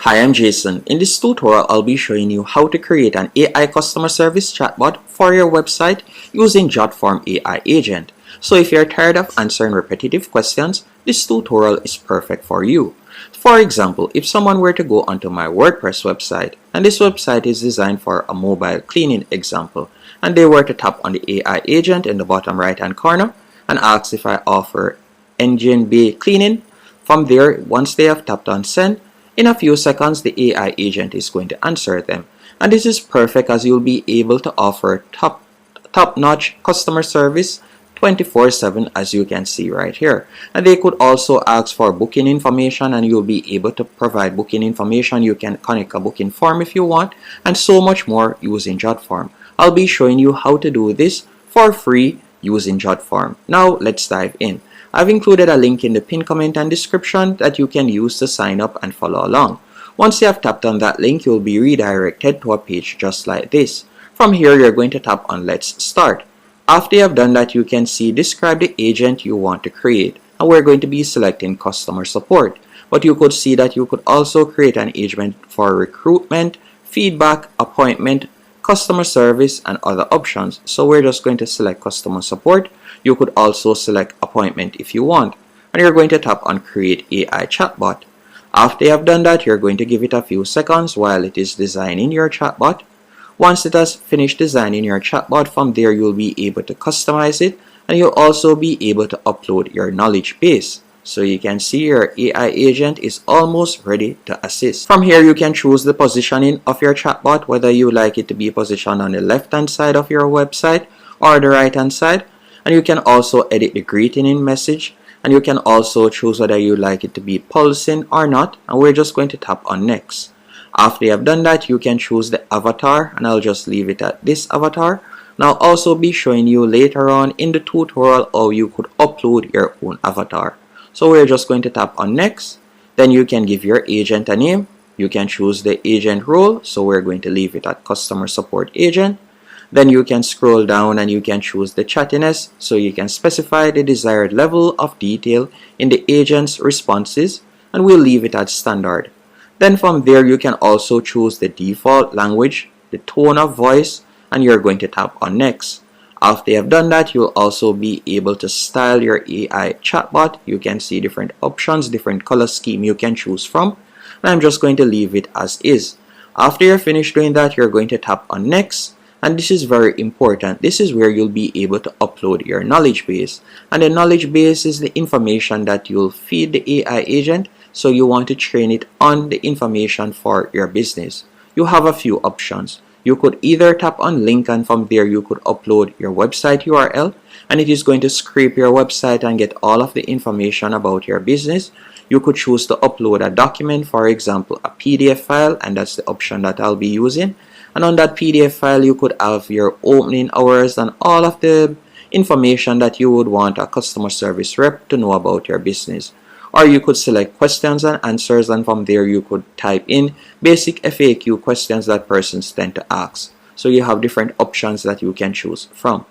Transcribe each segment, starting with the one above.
Hi, I'm Jason. In this tutorial, I'll be showing you how to create an AI customer service chatbot for your website using Jotform AI Agent. So if you're tired of answering repetitive questions, this tutorial is perfect for you. For example, if someone were to go onto my WordPress website, and this website is designed for a mobile cleaning example, and they were to tap on the AI agent in the bottom right hand corner and ask if I offer engine bay cleaning. From there, once they have tapped on send, in a few seconds, the AI agent is going to answer them. And this is perfect as you'll be able to offer top-notch customer service 24/7, as you can see right here. And they could also ask for booking information, and you'll be able to provide booking information. You can connect a booking form if you want, and so much more using Jotform. I'll be showing you how to do this for free using Jotform. Now let's dive in. I've included a link in the pinned comment and description that you can use to sign up and follow along. Once you have tapped on that link, you'll be redirected to a page just like this. From here, you're going to tap on Let's Start. After you have done that, you can see Describe the agent you want to create, and we're going to be selecting customer support. But you could see that you could also create an agent for recruitment, feedback, appointment, customer service, and other options. So we're just going to select customer support. You could also select appointment if you want, and you're going to tap on Create AI Chatbot. After you have done that, you're going to give it a few seconds while it is designing your chatbot. Once it has finished designing your chatbot, from there you'll be able to customize it, and you'll also be able to upload your knowledge base. So you can see your AI agent is almost ready to assist. From here, you can choose the positioning of your chatbot, whether you like it to be positioned on the left hand side of your website or the right hand side. And you can also edit the greeting message, and you can also choose whether you like it to be pulsing or not, and we're just going to tap on next. After you have done that, you can choose the avatar, and I'll just leave it at this avatar. And I'll also be showing you later on in the tutorial how you could upload your own avatar. So we're just going to tap on next. Then you can give your agent a name. You can choose the agent role, so we're going to leave it at customer support agent. Then you can scroll down and you can choose the chattiness, so you can specify the desired level of detail in the agent's responses, and we'll leave it at standard. Then from there you can also choose the default language, the tone of voice, and you're going to tap on next. After you have done that, you'll also be able to style your AI chatbot. You can see different options, different color scheme you can choose from, and I'm just going to leave it as is. After you're finished doing that, you're going to tap on next. And this is very important. This is where you'll be able to upload your knowledge base. And the knowledge base is the information that you'll feed the AI agent. So you want to train it on the information for your business. You have a few options. You could either tap on link, and from there you could upload your website URL, and it is going to scrape your website and get all of the information about your business. You could choose to upload a document, for example a PDF file, and that's the option that I'll be using. And on that PDF file, you could have your opening hours and all of the information that you would want a customer service rep to know about your business. Or you could select questions and answers, and from there you could type in basic FAQ questions that persons tend to ask. So you have different options that you can choose from.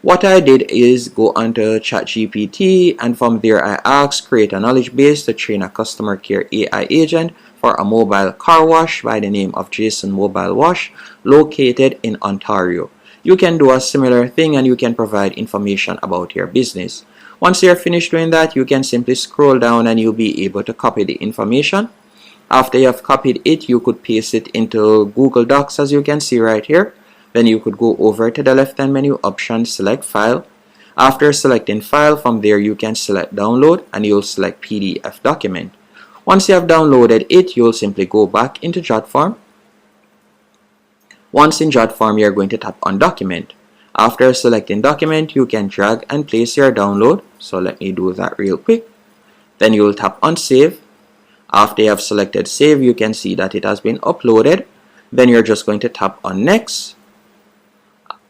What I did is go onto ChatGPT, and from there I asked create a knowledge base to train a customer care AI agent for a mobile car wash by the name of Jason Mobile Wash located in Ontario. You can do a similar thing, and you can provide information about your business. Once you're finished doing that, you can simply scroll down and you'll be able to copy the information. After you have copied it, you could paste it into Google Docs, as you can see right here. Then you could go over to the left hand menu option, select file. After selecting file, from there you can select download, and you'll select PDF document. Once you have downloaded it, you'll simply go back into Jotform. Once in Jotform, you're going to tap on document. After selecting document, you can drag and place your download. So let me do that real quick. Then you will tap on save. After you have selected save, you can see that it has been uploaded. Then you're just going to tap on next.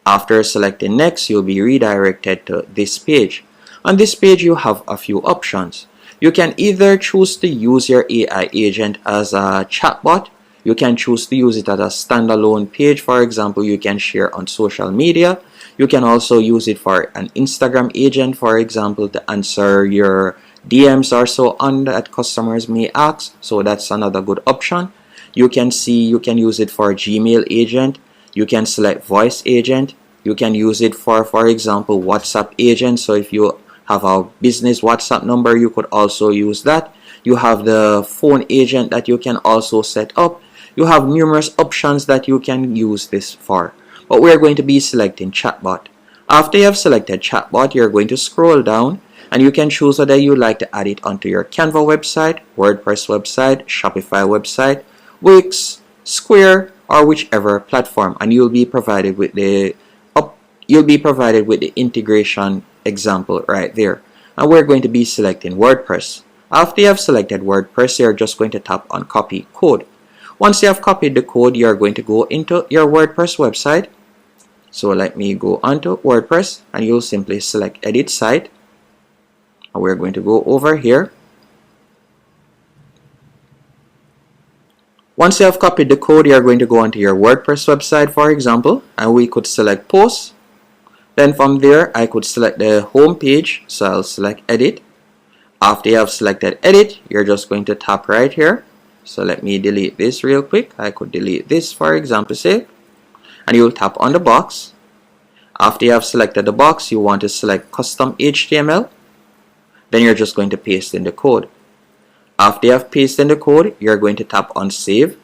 After selecting next, you'll be redirected to this page. On this page, you have a few options. You can either choose to use your AI agent as a chatbot. You can choose to use it as a standalone page. For example, you can share on social media. You can also use it for an Instagram agent, for example, to answer your DMs or so on that customers may ask. So that's another good option. You can see you can use it for Gmail agent. You can select voice agent. You can use it for example, WhatsApp agent. So if you have a business WhatsApp number, you could also use that. You have the phone agent that you can also set up. You have numerous options that you can use this for. But we're going to be selecting Chatbot. After you have selected Chatbot, you're going to scroll down and you can choose whether you like to add it onto your Canva website, WordPress website, Shopify website, Wix, Square, or whichever platform, and you'll be provided with the integration example right there. And we're going to be selecting WordPress. After you have selected WordPress, you're just going to tap on copy code. Once you have copied the code, you're going to go into your WordPress website. So let me go onto WordPress and you'll simply select edit site. And we're going to go over here. Once you have copied the code, you're going to go onto your WordPress website, for example, and we could select post. Then from there, I could select the home page. So I'll select edit. After you have selected edit, you're just going to tap right here. So let me delete this real quick. I could delete this, for example, sake. And you'll tap on the box. After you have selected the box, you want to select custom HTML. Then you're just going to paste in the code. After you have pasted in the code, you're going to tap on save.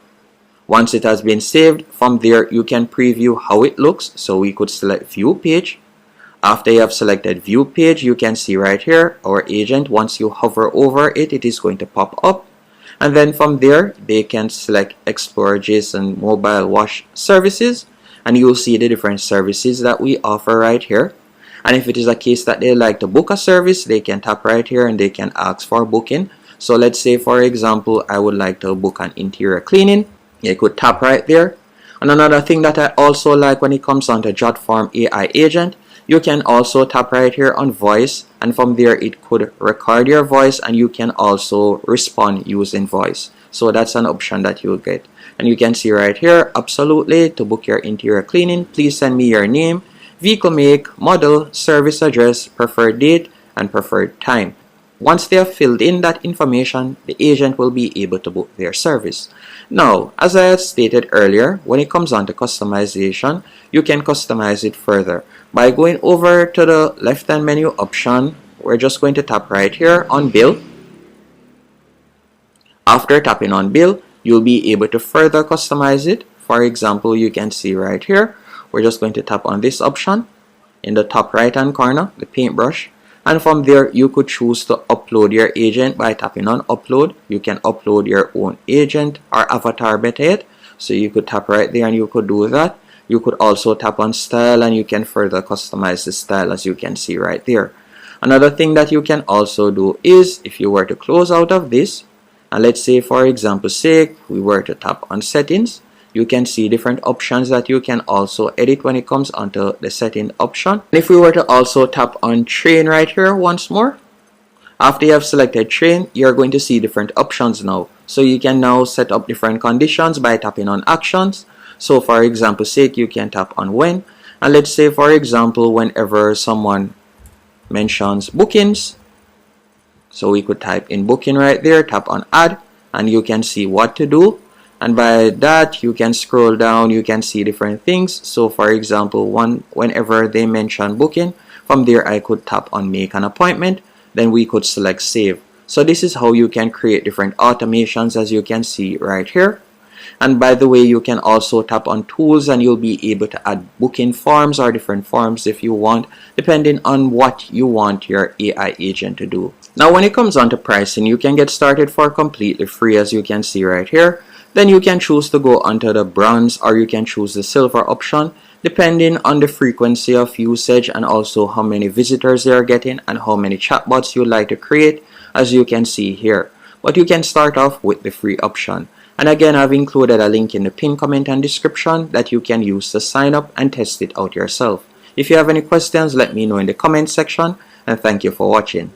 Once it has been saved, from there you can preview how it looks. So we could select view page. After you have selected view page, you can see right here our agent. Once you hover over it, it is going to pop up. And then from there, they can select Explore JSON Mobile Wash Services. And you'll see the different services that we offer right here. And if it is a case that they like to book a service, they can tap right here and they can ask for booking. So let's say, for example, I would like to book an interior cleaning. You could tap right there. And another thing that I also like when it comes on to Jotform AI Agent, you can also tap right here on voice. And from there, it could record your voice and you can also respond using voice. So that's an option that you'll get. And you can see right here, absolutely, to book your interior cleaning, please send me your name, vehicle make, model, service address, preferred date, and preferred time. Once they have filled in that information, the agent will be able to book their service. Now, as I had stated earlier, when it comes on to customization, you can customize it further. By going over to the left-hand menu option, we're just going to tap right here on Bill. After tapping on Bill, you'll be able to further customize it. For example, you can see right here, we're just going to tap on this option in the top right hand corner, the paintbrush. And from there, you could choose to upload your agent by tapping on upload. You can upload your own agent or avatar better yet. So you could tap right there and you could do that. You could also tap on style and you can further customize the style, as you can see right there. Another thing that you can also do is, if you were to close out of this, and let's say, for example sake, we were to tap on settings, you can see different options that you can also edit when it comes onto the setting option. And if we were to also tap on train right here once more, after you have selected train, you're going to see different options now. So you can now set up different conditions by tapping on actions. So for example sake, you can tap on when, and let's say, for example, whenever someone mentions bookings, so we could type in booking right there, tap on add, and you can see what to do. And by that, you can scroll down, you can see different things. So for example, whenever they mention booking, from there I could tap on make an appointment, then we could select save. So this is how you can create different automations, as you can see right here. And by the way, you can also tap on tools and you'll be able to add booking forms or different forms if you want, depending on what you want your AI agent to do. Now when it comes on to pricing, you can get started for completely free, as you can see right here. Then you can choose to go onto the bronze or you can choose the silver option, depending on the frequency of usage and also how many visitors they are getting and how many chatbots you like to create, as you can see here. But you can start off with the free option. And again, I've included a link in the pinned comment and description that you can use to sign up and test it out yourself. If you have any questions, let me know in the comment section, and thank you for watching.